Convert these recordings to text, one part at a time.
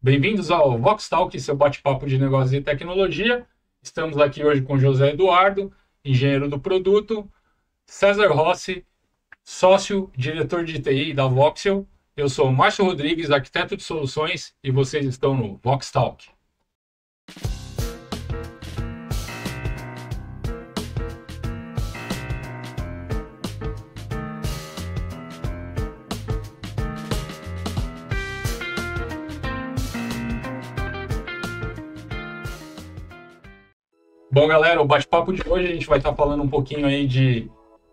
Bem-vindos ao Vox Talk, seu bate-papo de negócios e tecnologia. Estamos aqui hoje com José Eduardo, engenheiro do produto, César Rossi, sócio, diretor de TI da Voxel. Eu sou o Márcio Rodrigues, arquiteto de soluções, e vocês estão no Vox Talk. Bom, galera, o bate-papo de hoje a gente vai estar falando um pouquinho aí de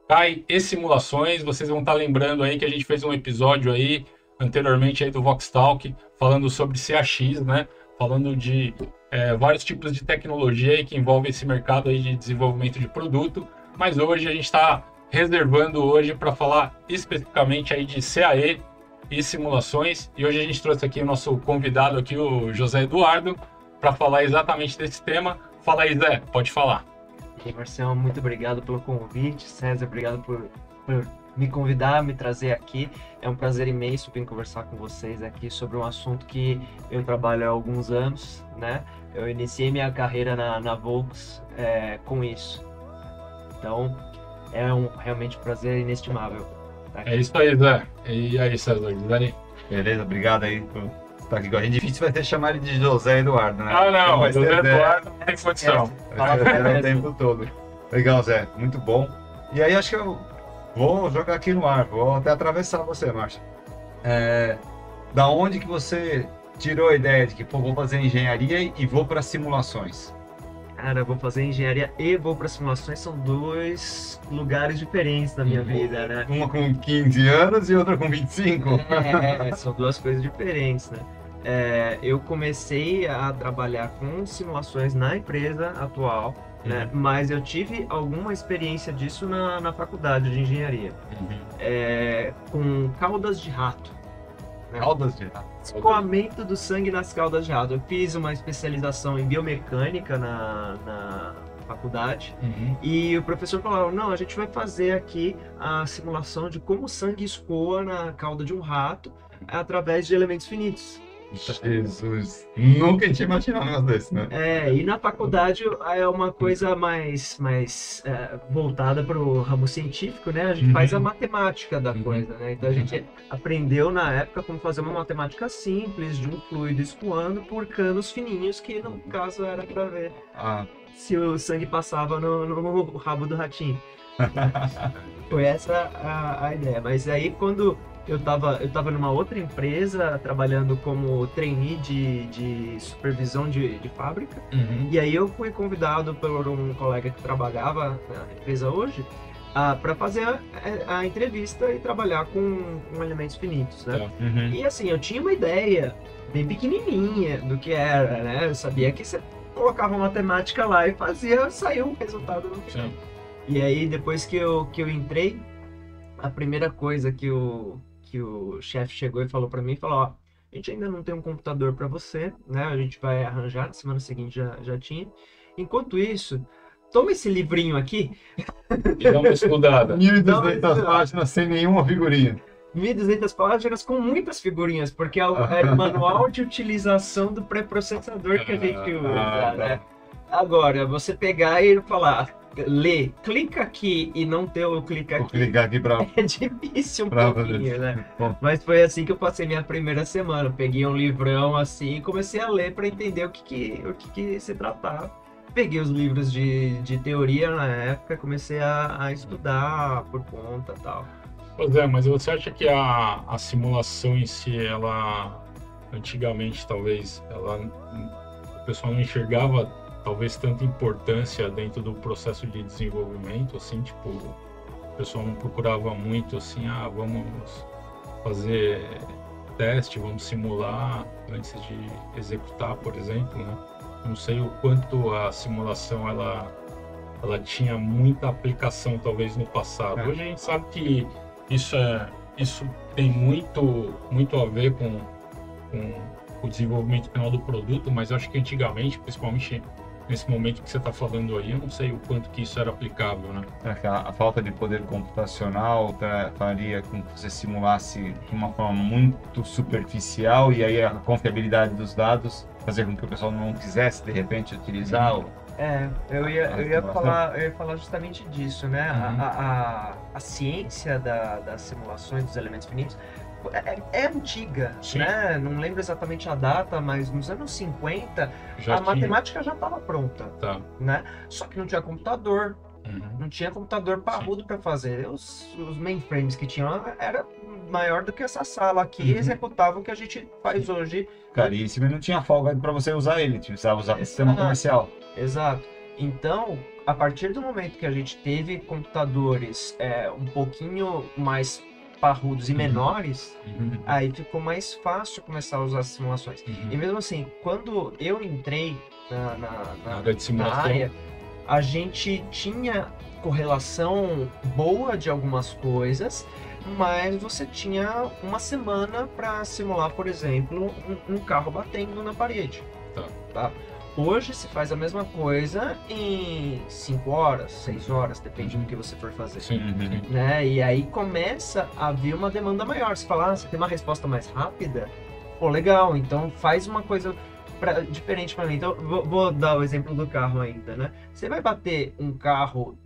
CAI e simulações. Vocês vão estar lembrando aí que a gente fez um episódio aí anteriormente aí do Vox Talk falando sobre CAX, né? Falando de vários tipos de tecnologia aí que envolve esse mercado aí de desenvolvimento de produto. Mas hoje a gente está reservando hoje para falar especificamente aí de CAE e simulações. E hoje a gente trouxe aqui o nosso convidado aqui, o José Eduardo, para falar exatamente desse tema. Fala aí, Zé, pode falar. E aí, Marcelo, muito obrigado pelo convite. César, obrigado por me convidar, me trazer aqui. É um prazer imenso vir conversar com vocês aqui sobre um assunto que eu trabalho há alguns anos, né? Eu iniciei minha carreira na Volks com isso. Então, realmente um prazer inestimável estar aqui. É isso aí, Zé. E aí, César, Zé? Beleza, obrigado aí por estar aqui com a gente. Difícil vai ter chamar ele de José Eduardo, né? Ah, não, Mas José Eduardo não tem condição. O tempo todo. Legal, Zé, muito bom. E aí acho que eu vou jogar aqui no ar, vou até atravessar você, Márcio. Da onde que você tirou a ideia de que, pô, vou fazer engenharia e vou para simulações? Cara, eu vou fazer engenharia e vou para simulações, são dois lugares diferentes da minha vida, né? Uma com 15 anos e outra com 25. São duas coisas diferentes, né? Eu comecei a trabalhar com simulações na empresa atual, né? Mas eu tive alguma experiência disso na faculdade de engenharia, com caudas de rato. Caudas de rato. Escoamento do sangue nas caudas de rato. Eu fiz uma especialização em biomecânica na faculdade, e o professor falou: não, a gente vai fazer aqui a simulação de como o sangue escoa na cauda de um rato através de elementos finitos. Jesus, nunca tinha imaginado um negócio desse, né? E na faculdade é uma coisa mais voltada para o ramo científico, né? A gente faz a matemática da coisa, né? Então a gente aprendeu na época como fazer uma matemática simples de um fluido escoando por canos fininhos, que no caso era para ver se o sangue passava no rabo do ratinho. Foi essa a ideia. Mas aí quando eu tava numa outra empresa trabalhando como trainee de supervisão de fábrica, e aí eu fui convidado por um colega que trabalhava na empresa hoje para fazer a entrevista e trabalhar com elementos finitos, né? E assim, eu tinha uma ideia bem pequenininha do que era, né? Eu sabia que você colocava matemática lá e saiu um resultado no final. E aí, depois que eu entrei, a primeira coisa que o chefe chegou e falou para mim, falou: ó, a gente ainda não tem um computador para você, né? A gente vai arranjar, na semana seguinte já tinha. Enquanto isso, toma esse livrinho aqui. E dá uma estudada. 1.200 páginas sem nenhuma figurinha. 1.200 páginas com muitas figurinhas, porque era o manual de utilização do pré-processador que a gente usa, né? Agora, você pegar e falar: ler, clica aqui e não ter o clica aqui. Vou clicar aqui pra... É difícil um pouquinho, né? Mas foi assim que eu passei minha primeira semana. Peguei um livrão assim e comecei a ler para entender o que se tratava. Peguei os livros de teoria na época, comecei a estudar por conta e tal. Pois é, mas você acha que a simulação em si, ela antigamente talvez o pessoal não enxergava talvez tanta importância dentro do processo de desenvolvimento, assim, tipo, o pessoal não procurava muito assim, vamos fazer teste, vamos simular antes de executar, por exemplo, né? Não sei o quanto a simulação ela tinha muita aplicação talvez no passado. Hoje a gente sabe que isso tem muito a ver com o desenvolvimento final do produto, mas eu acho que antigamente, principalmente nesse momento que você está falando aí, eu não sei o quanto que isso era aplicável, né? A falta de poder computacional faria com que você simulasse de uma forma muito superficial e aí a confiabilidade dos dados fazer com que o pessoal não quisesse, de repente, utilizar eu ia falar justamente disso, né? A ciência das simulações dos elementos finitos é antiga, Sim. né? Não lembro exatamente a data, mas nos anos 50 matemática já estava pronta, Tá. né? Só que não tinha computador, não tinha computador parrudo para fazer. Os mainframes que tinham era maior do que essa sala aqui, executavam o que a gente faz hoje. Caríssimo e não tinha folga para você usar ele, precisava usar o sistema comercial. Exato. Então, a partir do momento que a gente teve computadores um pouquinho mais parrudos e menores, aí ficou mais fácil começar a usar as simulações. E mesmo assim, quando eu entrei na área de simulação, área, a gente tinha correlação boa de algumas coisas, mas você tinha uma semana para simular, por exemplo, um carro batendo na parede. Tá? Hoje se faz a mesma coisa em 5 horas, 6 horas, depende do que você for fazer. Sim. Né? E aí começa a vir uma demanda maior. Você fala, você tem uma resposta mais rápida? Pô, legal, então faz uma coisa diferente para mim. Então, vou dar o exemplo do carro ainda, né? Você vai bater um carro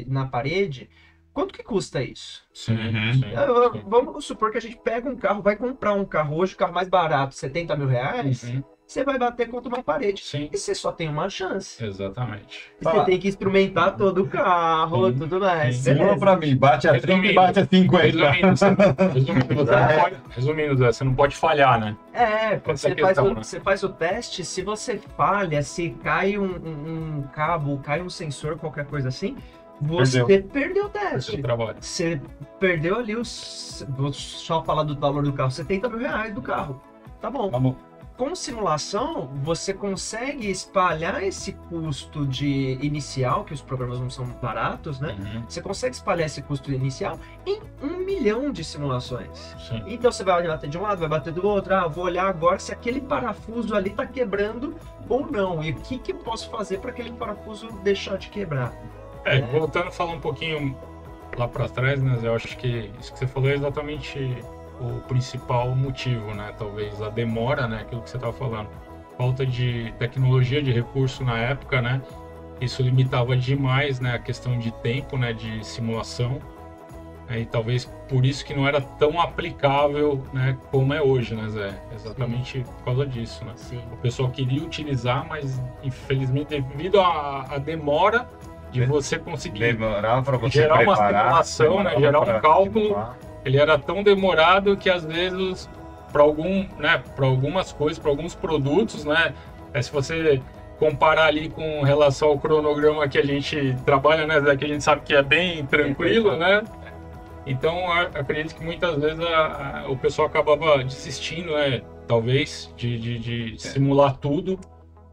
na parede, quanto que custa isso? Sim. Vamos supor que a gente pega um carro, vai comprar um carro hoje, o carro mais barato, 70 mil reais, você vai bater contra uma parede. Sim. E você só tem uma chance. Exatamente. Você tem que instrumentar todo o carro, tudo mais. Simula pra mim, bate a 30 e bate a 50. Resumindo, você não pode falhar, né? Você faz o teste, se você falha, se cai um cabo, cai um sensor, qualquer coisa assim, você perdeu o teste. Você perdeu ali vou só falar do valor do carro, 70 mil reais do carro. Tá bom. Com simulação, você consegue espalhar esse custo inicial, que os programas não são baratos, né? Você consegue espalhar esse custo inicial em 1 milhão de simulações. Sim. Então você vai bater de um lado, vai bater do outro. Vou olhar agora se aquele parafuso ali está quebrando ou não. E o que eu posso fazer para aquele parafuso deixar de quebrar? Voltando a falar um pouquinho lá para trás, né? Eu acho que isso que você falou é exatamente o principal motivo, né? Talvez a demora, né? Aquilo que você estava falando. Falta de tecnologia, de recurso na época, né? Isso limitava demais, né? A questão de tempo, né? De simulação. E talvez por isso que não era tão aplicável, né? Como é hoje, né, Zé? Exatamente por causa disso, né? Sim. O pessoal queria utilizar, mas infelizmente devido à demora de você conseguir gerar uma simulação, né? Gerar um cálculo. Ele era tão demorado que às vezes para algumas coisas, para alguns produtos, né? Se você comparar ali com relação ao cronograma que a gente trabalha, né? Que a gente sabe que é bem tranquilo, né? Então acredito que muitas vezes o pessoal acabava desistindo, né? Talvez de simular tudo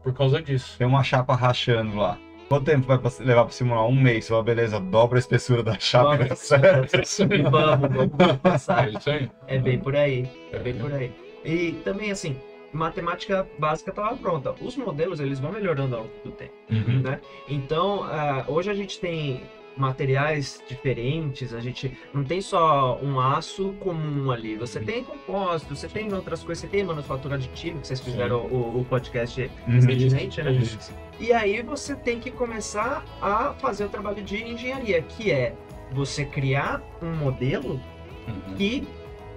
por causa disso. Tem uma chapa rachando lá. Quanto tempo vai levar para simular? 1 mês. Só beleza, dobra a espessura da chapa. Vamos passar. É isso aí. É bem por aí. E também, assim, matemática básica estava pronta. Os modelos, eles vão melhorando ao longo do tempo, né? Então, hoje a gente tem materiais diferentes, a gente não tem só um aço comum ali, você tem compósito, você tem outras coisas, você tem manufatura aditiva, que vocês fizeram o podcast recentemente, né? E aí você tem que começar a fazer o trabalho de engenharia, que é você criar um modelo que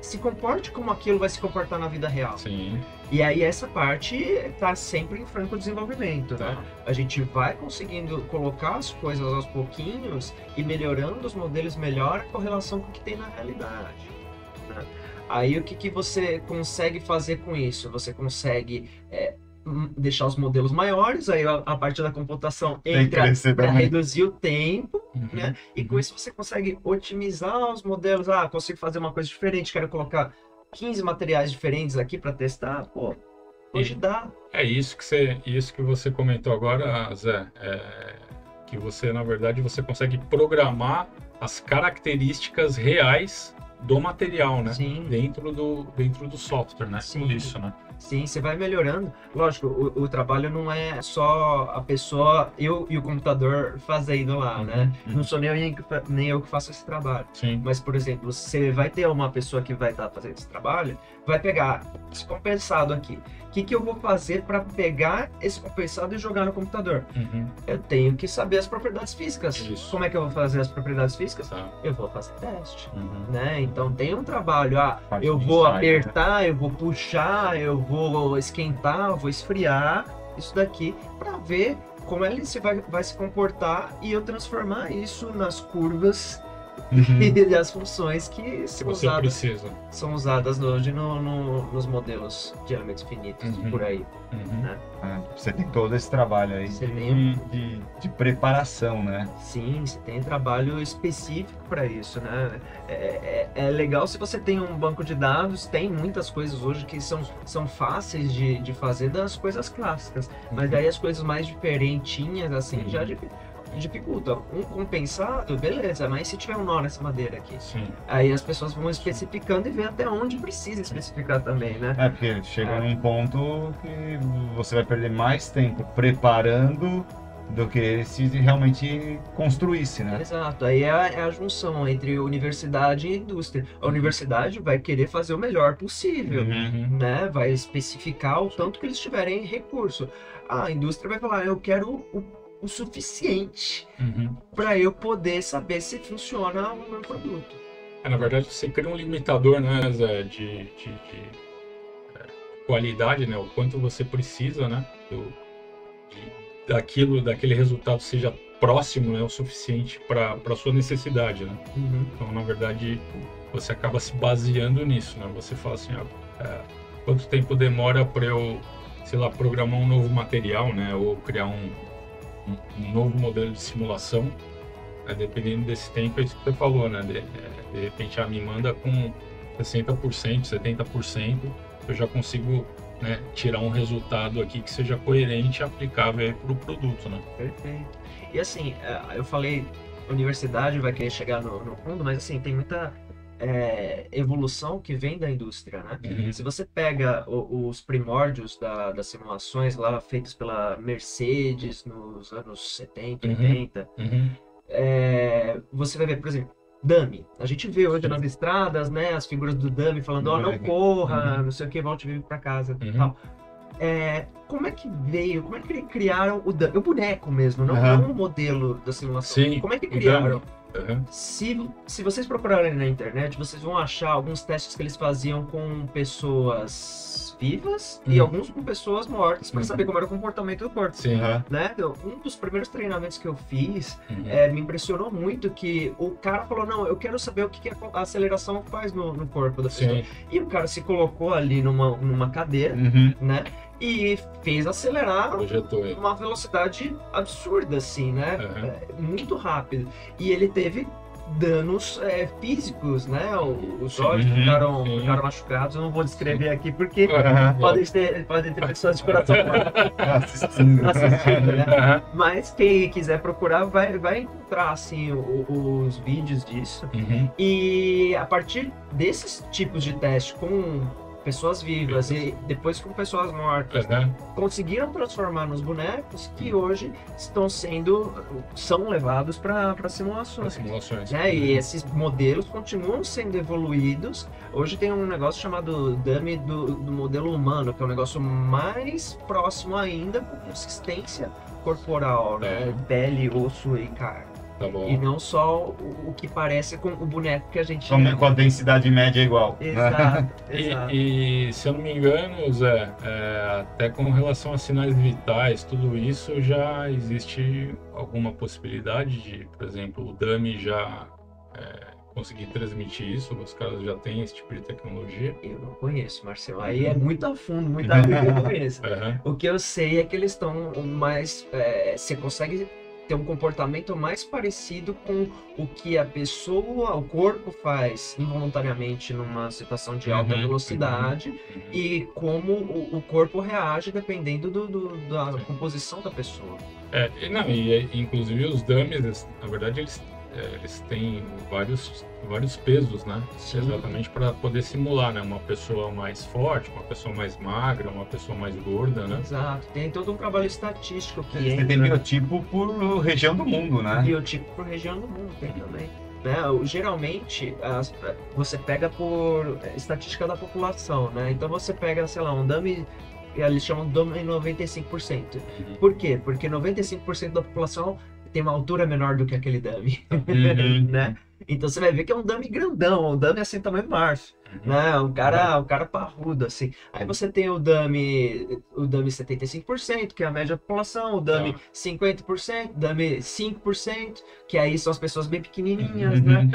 se comporte como aquilo vai se comportar na vida real. Sim. E aí essa parte está sempre em franco desenvolvimento, né? A gente vai conseguindo colocar as coisas aos pouquinhos e melhorando os modelos melhor a correlação com o que tem na realidade, né? Aí o que você consegue fazer com isso? Você consegue deixar os modelos maiores, aí a parte da computação entra para reduzir o tempo, né? E com isso você consegue otimizar os modelos. Consigo fazer uma coisa diferente, quero colocar 15 materiais diferentes aqui para testar, hoje dá. É isso que você comentou agora, Zé, que você, na verdade, você consegue programar as características reais do material, né? Sim. Dentro do software, né? Sim. Isso, né? Sim, você vai melhorando. Lógico, o trabalho não é só a pessoa, eu e o computador fazendo lá, né? Não sou nem eu que faço esse trabalho. Sim. Mas, por exemplo, você vai ter uma pessoa que vai estar fazendo esse trabalho, vai pegar esse compensado aqui. O que eu vou fazer para pegar esse compensado e jogar no computador? Eu tenho que saber as propriedades físicas. Isso. Como é que eu vou fazer as propriedades físicas? Tá. Eu vou fazer teste, né? Então tem um trabalho, Parte eu de vou ensaio, apertar, eu vou puxar, eu vou esquentar, eu vou esfriar isso daqui para ver como ele vai se comportar e eu transformar isso nas curvas e as funções que Se você precisa. são usadas hoje nos modelos de elementos finitos por aí. Né? Você tem todo esse trabalho aí Você de preparação, né? Sim, você tem trabalho específico para isso, né? É legal se você tem um banco de dados, tem muitas coisas hoje que são fáceis de fazer das coisas clássicas, mas daí as coisas mais diferentinhas, assim, já dificulta. Um compensado, beleza, mas se tiver um nó nessa madeira aqui, aí as pessoas vão especificando e ver até onde precisa especificar também, né? Porque chega num ponto que você vai perder mais tempo preparando do que se realmente construísse, né? Exato, aí é a junção entre universidade e indústria. A universidade vai querer fazer o melhor possível, né? Vai especificar o tanto que eles tiverem recurso. A indústria vai falar, eu quero o suficiente para eu poder saber se funciona o meu produto. Na verdade, você cria um limitador, né, Zé, de qualidade, né, o quanto você precisa, né, daquele resultado seja próximo, né, o suficiente para a sua necessidade, né. Então, na verdade, você acaba se baseando nisso, né, você fala assim, quanto tempo demora para eu, sei lá, programar um novo material, né, ou criar um novo modelo de simulação, né? Dependendo desse tempo, é isso que você falou, né? De repente, me manda com 60%, 70%, eu já consigo, né, tirar um resultado aqui que seja coerente e aplicável para o produto, né? Perfeito. E assim, eu falei, a universidade vai querer chegar no fundo, mas assim, tem muita evolução que vem da indústria, né? Se você pega os primórdios das simulações lá feitas pela Mercedes nos anos 70, 80, você vai ver, por exemplo, dummy. A gente vê hoje nas estradas, né, as figuras do dummy falando, não corra, não sei o que, volte vivo para casa e tal. Como é que criaram o boneco mesmo, não o modelo da simulação? Sim, como é que criaram? Se vocês procurarem na internet, vocês vão achar alguns testes que eles faziam com pessoas vivas e alguns com pessoas mortas para saber como era o comportamento do corpo. Né? Então, um dos primeiros treinamentos que eu fiz me impressionou muito que o cara falou, não, eu quero saber o que a aceleração faz no corpo da pessoa. E o cara se colocou ali numa cadeira, né? E fez acelerar uma velocidade absurda, assim, né? Muito rápido. E ele teve danos físicos, né? Os olhos ficaram machucados. Eu não vou descrever aqui porque podem ter pessoas de coração assistindo, né? Mas quem quiser procurar vai encontrar assim os vídeos disso. E a partir desses tipos de teste com pessoas vivas e depois com pessoas mortas, conseguiram transformar nos bonecos que hoje são levados para simulações. Né? E esses modelos continuam sendo evoluídos. Hoje tem um negócio chamado dummy do modelo humano, que é um negócio mais próximo ainda com consistência corporal, né? Pele, osso e carne. E não só o que parece com o boneco que a gente... Com a densidade média igual. Exato. E se eu não me engano, Zé, até com relação a sinais vitais, tudo isso já existe alguma possibilidade de, por exemplo, o dummy já conseguir transmitir isso? Os caras já têm esse tipo de tecnologia? Eu não conheço, Marcelo. Aí é muito a fundo, muita coisa que eu não conheço. O que eu sei é que eles estão mais... você consegue ter um comportamento mais parecido com o que a pessoa, o corpo faz involuntariamente numa situação de alta velocidade e como o corpo reage dependendo da composição da pessoa. Inclusive os dummies, na verdade, eles eles têm vários pesos, né? Sim. Exatamente para poder simular, né? Uma pessoa mais forte, uma pessoa mais magra, uma pessoa mais gorda, né? Exato. Tem todo um trabalho estatístico que Você entra. tem biotipo por região do mundo, né? Biotipo por região do mundo, tem também. Né? Geralmente, você pega por estatística da população, né? Então você pega, sei lá, um dummy, eles chamam de dummy 95%. Por quê? Porque 95% da população tem uma altura menor do que aquele dummy, né? Então você vai ver que é um dummy grandão, um dummy assim, tamanho Márcio, né? Um cara parrudo, assim. Aí você tem o dummy 75%, que é a média da população, o dummy 50%, dummy 5%, que aí são as pessoas bem pequenininhas, né?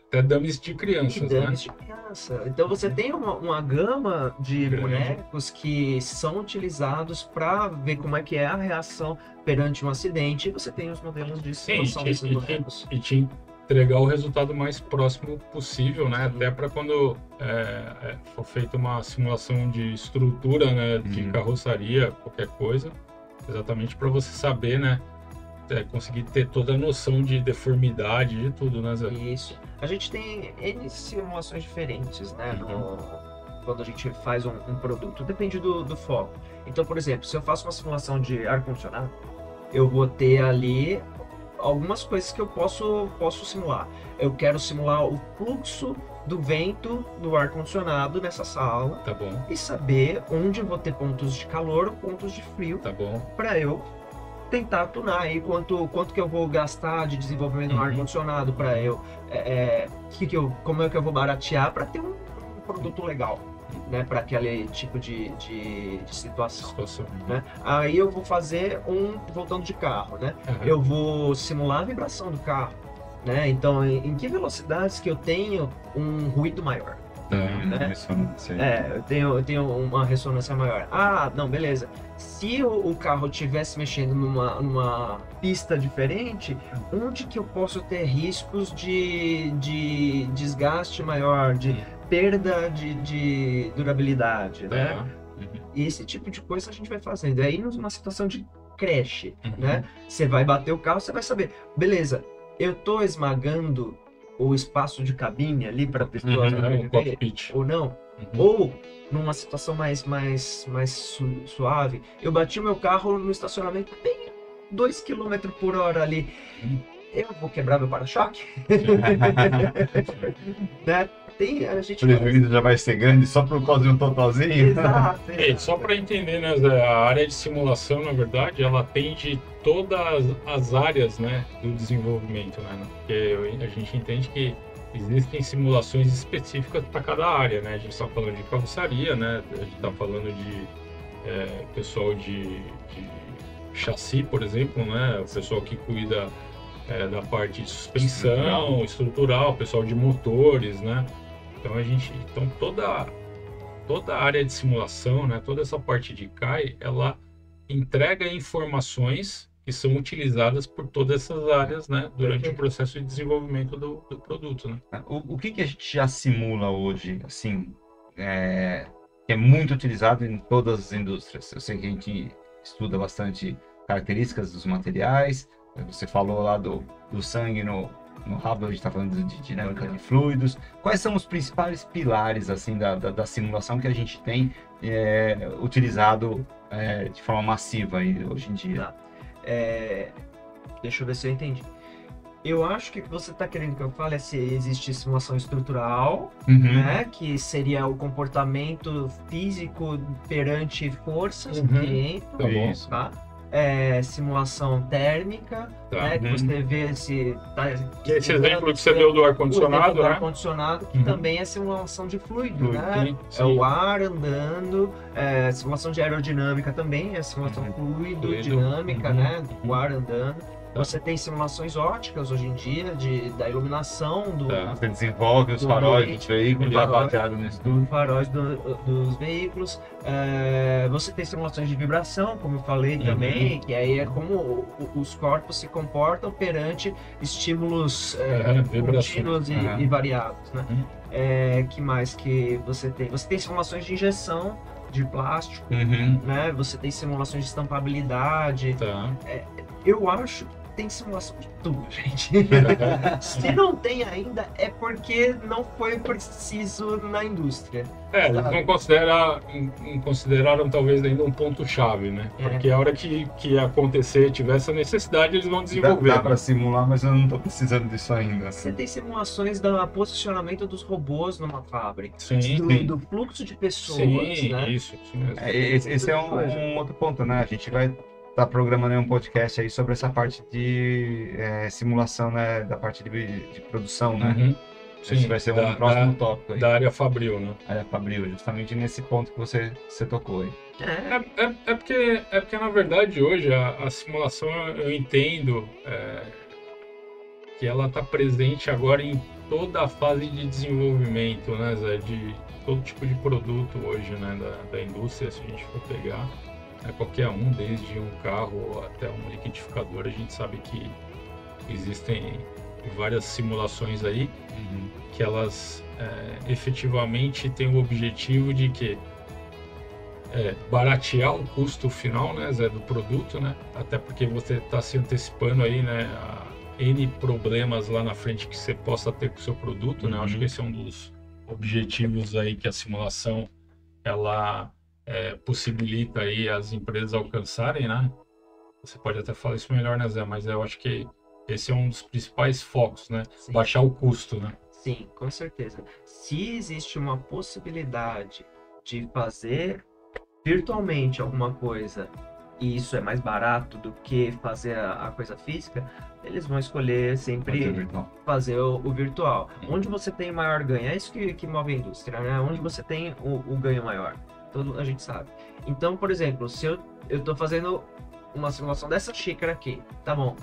Até dummies de crianças, dummies de criança. Então você tem uma gama de bonecos que são utilizados para ver como é que é a reação perante um acidente. E você tem os modelos de simulação desses bonecos. E te entregar o resultado mais próximo possível, né? Até para quando for feita uma simulação de estrutura, né? De carroçaria, qualquer coisa, exatamente para você saber, né? Conseguir ter toda a noção de deformidade de tudo, né, Zé? Isso. A gente tem N simulações diferentes, né? Quando a gente faz um produto. Depende do foco. Então, por exemplo, se eu faço uma simulação de ar-condicionado, eu vou ter ali algumas coisas que eu posso simular. Eu quero simular o fluxo do vento do ar-condicionado nessa sala. Tá bom. E saber onde eu vou ter pontos de calor ou pontos de frio. Tá bom. Para eu tentar tunar aí quanto que eu vou gastar de desenvolvimento no ar-condicionado para eu, como é que eu vou baratear para ter um produto legal, né, para aquele tipo de situação. Né? Aí eu vou fazer voltando de carro, né? Eu vou simular a vibração do carro, né? Então, em que velocidades que eu tenho um ruído maior? Né? Eu tenho uma ressonância maior. Ah, não, beleza. Se o carro estivesse mexendo numa pista diferente, onde que eu posso ter riscos de desgaste maior, de perda de durabilidade, né? E esse tipo de coisa a gente vai fazendo. Aí numa situação de crash, né? Você vai bater o carro, você vai saber, beleza, eu tô esmagando o espaço de cabine ali para a pessoa ou não, ou numa situação mais suave, eu bati o meu carro no estacionamento bem 2 km por hora ali, eu vou quebrar meu para-choque? Né? O prejuízo já vai ser grande só por causa de um totalzinho? Exato. Só para entender, né, a área de simulação, na verdade, ela atende todas as áreas, né, do desenvolvimento, né? Porque a gente entende que existem simulações específicas para cada área, né? A gente está falando de carroçaria, né? A gente está falando de pessoal de chassi, por exemplo, né? O pessoal que cuida da parte de suspensão, estrutural, pessoal de motores, né? Então toda a área de simulação, né? Toda essa parte de CAE, ela entrega informações que são utilizadas por todas essas áreas, né, durante o processo de desenvolvimento do produto, né? O que a gente já simula hoje, assim, que é muito utilizado em todas as indústrias? Eu sei que a gente estuda bastante características dos materiais, você falou lá do sangue no rabo, a gente está falando de dinâmica de fluidos. Quais são os principais pilares, assim, da simulação que a gente tem utilizado de forma massiva aí, hoje em dia? Deixa eu ver se eu entendi. Eu acho que o que você está querendo que eu fale é se existe simulação estrutural, né, que seria o comportamento físico perante forças que entram, tá? Simulação térmica, né, que você vê se... Esse exemplo que você deu do ar-condicionado, né? Do ar-condicionado, que também é simulação de fluido, né? É o ar andando, simulação de aerodinâmica também, é simulação fluido, dinâmica, né? O ar andando. Você tem simulações ópticas hoje em dia, da iluminação do... Você desenvolve os faróis dos veículos, baseado no estudo. Faróis dos veículos. Você tem simulações de vibração, como eu falei também, que aí é como os corpos se comportam perante estímulos contínuos e variados, né? Que mais que você tem? Você tem simulações de injeção de plástico, né? Você tem simulações de estampabilidade. Eu acho tem simulação de tudo, gente. Se não tem ainda, é porque não foi preciso na indústria. Eles não consideraram talvez ainda um ponto-chave, né? Porque a hora que acontecer, tiver essa necessidade, eles vão desenvolver. Dá para simular, mas eu não tô precisando disso ainda. Você tem simulações do posicionamento dos robôs numa fábrica. Sim. Do fluxo de pessoas, Sim, né? isso mesmo. Esse é um outro ponto, né? A gente vai estar programando um podcast aí sobre essa parte de simulação, né? Da parte de produção, né? Uhum. Esse Sim, vai ser um próximo tópico aí. Da área fabril, né? Área fabril, justamente nesse ponto que você tocou aí. É porque na verdade hoje a simulação eu entendo que ela está presente agora em toda a fase de desenvolvimento, né, Zé? De todo tipo de produto hoje, né, da indústria, se a gente for pegar, qualquer um, desde um carro até um liquidificador, a gente sabe que existem várias simulações aí que elas efetivamente têm o objetivo de que baratear o custo final, né, Zé, do produto, né? Até porque você está se antecipando aí, né, a N problemas lá na frente que você possa ter com o seu produto, né? Acho que esse é um dos objetivos aí que a simulação ela possibilita aí as empresas alcançarem, né? Você pode até falar isso melhor, né, Zé? Mas eu acho que esse é um dos principais focos, né? Sim. Baixar o custo, né? Sim, com certeza. Se existe uma possibilidade de fazer virtualmente alguma coisa e isso é mais barato do que fazer a coisa física, eles vão escolher sempre fazer o virtual. Onde você tem maior ganho, é isso que move a indústria, né? Onde você tem o ganho maior, a gente sabe. Então, por exemplo, se eu estou fazendo uma simulação dessa xícara aqui, tá bom,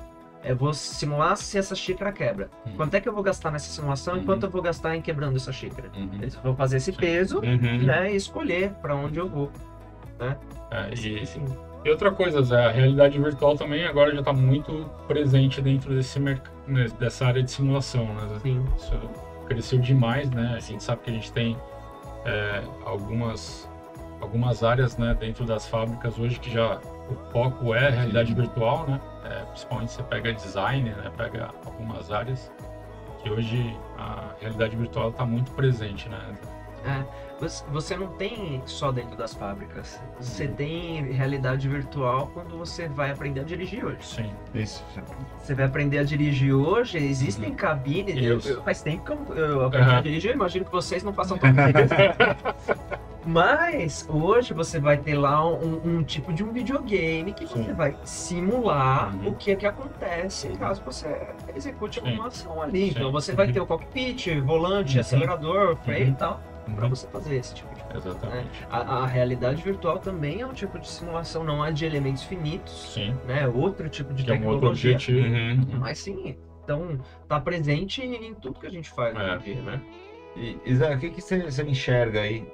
eu vou simular se essa xícara quebra. Quanto é que eu vou gastar nessa simulação e quanto eu vou gastar em quebrando essa xícara? Eles vão fazer esse peso, né, e escolher para onde eu vou, né? E outra coisa, Zé, a realidade virtual também agora já está muito presente dentro dessa área de simulação, né, Zé? Sim. Isso cresceu demais, né? A gente sabe que a gente tem algumas áreas, né, dentro das fábricas hoje que já o foco é a realidade virtual, né? Principalmente você pega design, né? Pega algumas áreas que hoje a realidade virtual está muito presente, né? Você não tem só dentro das fábricas. Você tem realidade virtual quando você vai aprender a dirigir hoje. Sim. Isso. Você vai aprender a dirigir hoje, existem cabines. Faz tempo que eu aprendi a dirigir, eu imagino que vocês não façam tão bem. Mas hoje você vai ter lá um tipo de um videogame que você vai simular o que é que acontece caso você execute alguma ação ali. Então você vai ter o cockpit, volante, acelerador, freio e tal, para você fazer esse tipo de coisa. Exatamente. A realidade virtual também é um tipo de simulação, não é de elementos finitos, Sim. né? Outro tipo de que tecnologia. É um outro objetivo. Mas sim, então tá presente em tudo que a gente faz hoje em dia, né? E Zé, o que você enxerga aí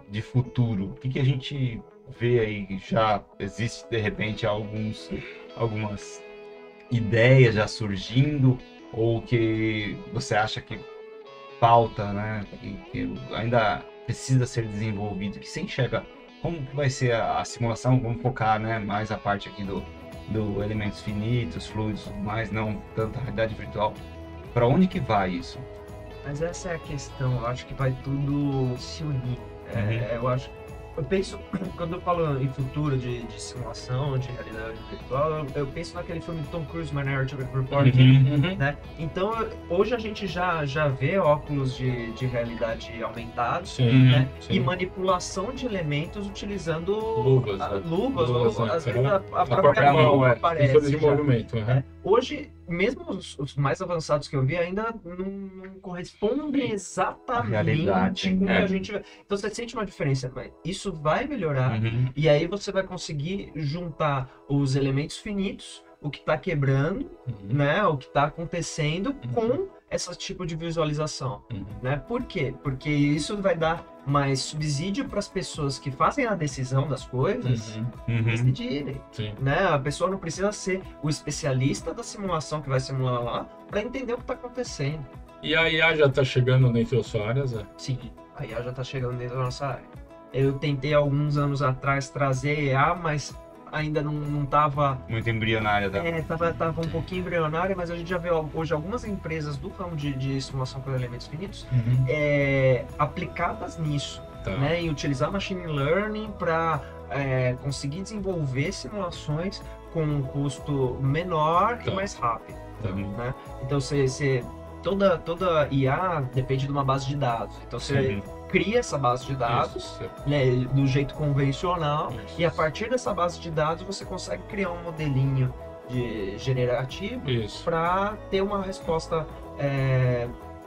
de futuro? O que a gente vê aí que já existe de repente algumas ideias já surgindo ou que você acha que falta, né? Que ainda precisa ser desenvolvido? O que você enxerga? Como que vai ser a simulação? Vamos focar, né, mais a parte aqui do elementos finitos, fluidos, mas não tanta realidade virtual. Para onde que vai isso? Mas essa é a questão, eu acho que vai tudo se unir. Eu penso, quando eu falo em futuro de simulação, de realidade virtual, eu penso naquele filme de Tom Cruise, Minority Report, né? Então, hoje a gente já vê óculos de realidade aumentada, né? E manipulação de elementos utilizando luvas ou às vezes a própria mão aparece de movimento. Hoje, mesmo os mais avançados que eu vi ainda não correspondem exatamente com o que a gente vê. Então você sente uma diferença, mas isso vai melhorar e aí você vai conseguir juntar os elementos finitos, o que está quebrando, né, o que está acontecendo com esse tipo de visualização, né? Por quê? Porque isso vai dar mais subsídio para as pessoas que fazem a decisão das coisas decidirem, né? A pessoa não precisa ser o especialista da simulação que vai simular lá para entender o que está acontecendo. E a IA já está chegando dentro da sua área, Zé? Sim, a IA já está chegando dentro da nossa área. Eu tentei alguns anos atrás trazer IA, mas ainda não estava... Muito embrionária da. Tava um pouquinho embrionária, mas a gente já vê hoje algumas empresas do ramo de simulação por elementos finitos aplicadas nisso, né? Em utilizar machine learning para conseguir desenvolver simulações com um custo menor e mais rápido. Né? Então, toda IA depende de uma base de dados. Então, você cria essa base de dados, né, do jeito convencional, e a partir dessa base de dados você consegue criar um modelinho generativo para ter uma resposta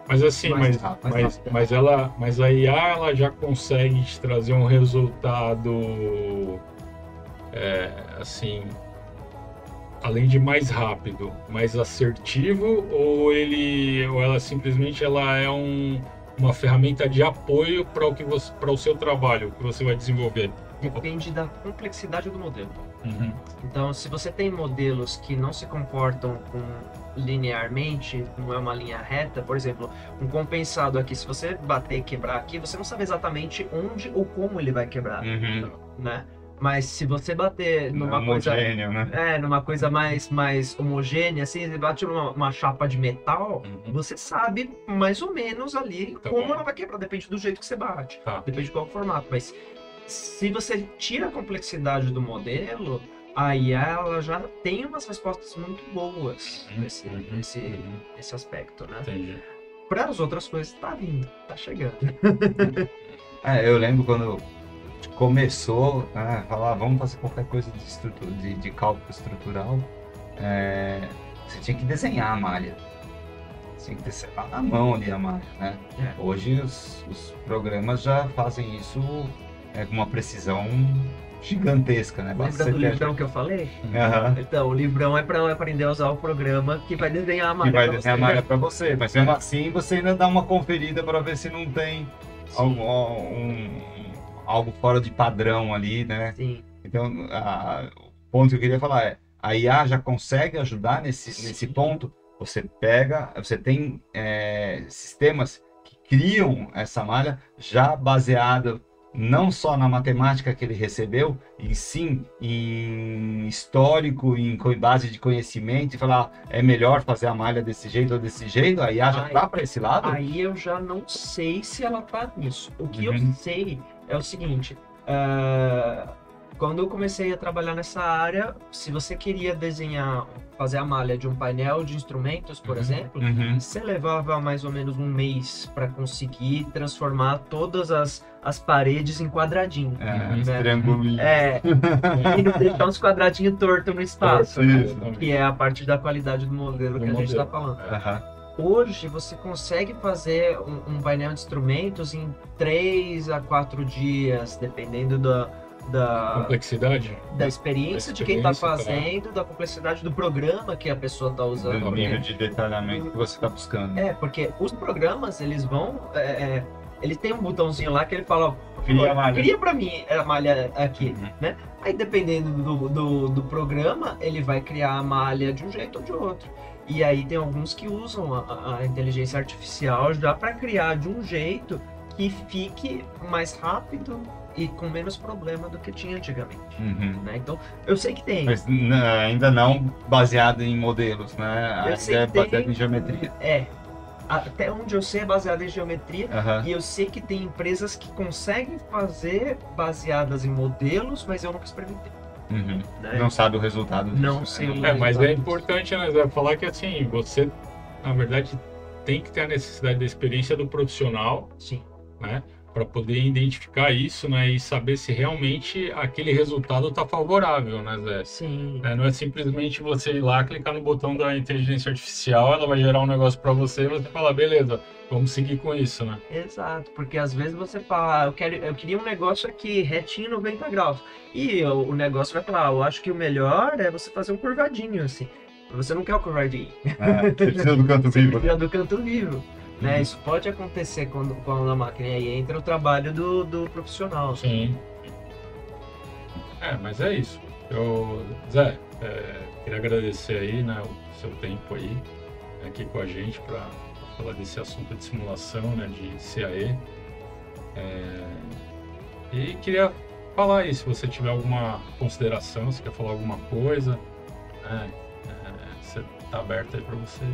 mas assim, mas a IA ela já consegue te trazer um resultado assim, além de mais rápido, mais assertivo, ou ela simplesmente é uma ferramenta de apoio para o seu trabalho que você vai desenvolver? Depende da complexidade do modelo. Então, se você tem modelos que não se comportam linearmente, não é uma linha reta, por exemplo, um compensado aqui, se você bater e quebrar aqui, você não sabe exatamente onde ou como ele vai quebrar, né? Mas se você bater numa coisa, numa coisa mais homogênea, assim, você bate uma chapa de metal, você sabe mais ou menos ali como ela vai quebrar, depende do jeito que você bate, depende de qual formato. Mas se você tira a complexidade do modelo, a IA ela já tem umas respostas muito boas nesse aspecto, né? Para as outras coisas, tá vindo, tá chegando. Eu lembro quando começou a falar, vamos fazer qualquer coisa de cálculo estrutural, você tinha que desenhar a malha. Você tinha que desenhar na mão ali a malha, né? Hoje os programas já fazem isso com uma precisão gigantesca, né? Lembra do livrão que eu falei? Então, o livrão é para aprender a usar o programa que vai desenhar a malha. Que vai desenhar a malha para você, mas mesmo assim você ainda dá uma conferida para ver se não tem algo fora de padrão ali, né? Sim. Então, o ponto que eu queria falar a IA já consegue ajudar nesse ponto. Você tem sistemas que criam essa malha já baseada não só na matemática que ele recebeu, e sim em histórico, em base de conhecimento, e falar, é melhor fazer a malha desse jeito ou desse jeito, a IA já está para esse lado? Aí eu já não sei se ela está nisso. O que eu sei é o seguinte, quando eu comecei a trabalhar nessa área, se você queria fazer a malha de um painel de instrumentos, por exemplo, você levava mais ou menos um mês para conseguir transformar todas as paredes em quadradinho. Triangulinho. E não deixar uns quadradinhos tortos no espaço, que é a parte da qualidade do modelo que a gente está falando. Hoje você consegue fazer um painel de instrumentos em 3 a 4 dias, dependendo da complexidade, da experiência de quem está fazendo, da complexidade do programa que a pessoa está usando, do nível de detalhamento que você está buscando. Porque os programas, eles vão ele tem um botãozinho lá que ele fala, cria para mim a malha aqui, né? Aí dependendo do programa, ele vai criar a malha de um jeito ou de outro. E aí tem alguns que usam a inteligência artificial já para criar de um jeito que fique mais rápido e com menos problema do que tinha antigamente. Né? Então, eu sei que tem. Mas ainda não baseado em modelos, né? Ainda é baseado em geometria. Até onde eu sei é baseado em geometria, e eu sei que tem empresas que conseguem fazer baseadas em modelos, mas eu nunca experimentei. Né? Não sabe o resultado disso. Não sei o resultado. Mas é importante, né, falar que assim, você, na verdade, tem que ter a necessidade da experiência do profissional, né, para poder identificar isso, né, e saber se realmente aquele resultado está favorável, né, Zé? Sim. Não é simplesmente você ir lá, clicar no botão da inteligência artificial, ela vai gerar um negócio para você e você fala, beleza, vamos seguir com isso, né? Exato, porque às vezes você fala, eu queria um negócio aqui, retinho 90 graus, e o negócio vai falar, eu acho que o melhor é você fazer um curvadinho, assim. Você não quer o curvadinho. Você precisa do canto vivo. Você precisa do canto vivo. Né? Isso pode acontecer quando a máquina aí entra o trabalho do profissional. Sim. Mas é isso. Zé, queria agradecer aí, né, o seu tempo aí aqui com a gente para falar desse assunto de simulação, né, de CAE. E queria falar aí, se você tiver alguma consideração, se quer falar alguma coisa, você tá aberto aí para você.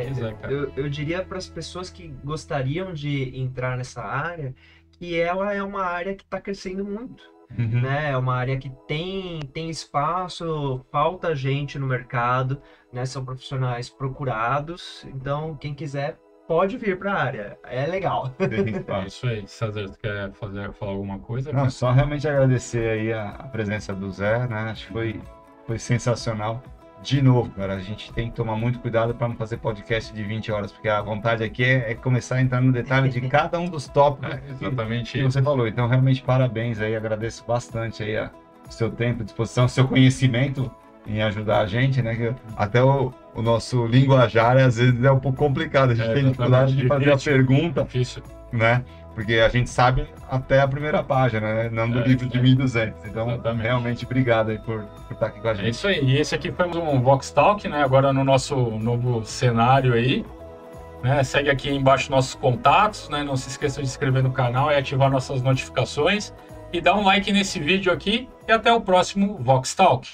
Quiser, cara. Eu diria para as pessoas que gostariam de entrar nessa área que ela é uma área que está crescendo muito, né? É uma área que tem espaço, falta gente no mercado, né? São profissionais procurados, então quem quiser pode vir para a área, é legal. É isso aí. César, tu quer falar alguma coisa? Não, só realmente agradecer aí a presença do Zé, né? Acho que foi sensacional. De novo, cara, a gente tem que tomar muito cuidado para não fazer podcast de 20 horas, porque a vontade aqui é começar a entrar no detalhe de cada um dos tópicos exatamente que isso. você falou. Então, realmente, parabéns aí, agradeço bastante aí o seu tempo, disposição, o seu conhecimento em ajudar a gente, né? Que até o nosso linguajar, às vezes, é um pouco complicado, a gente tem dificuldade de fazer a pergunta, difícil, né? Porque a gente sabe até a primeira página, né? Não do livro de 1200. Então, realmente, obrigado aí por estar aqui com a gente. É isso aí. E esse aqui foi um Vox Talk, né? Agora no nosso novo cenário aí. Né? Segue aqui embaixo nossos contatos, né? Não se esqueça de se inscrever no canal e ativar nossas notificações. E dá um like nesse vídeo aqui. E até o próximo Vox Talk.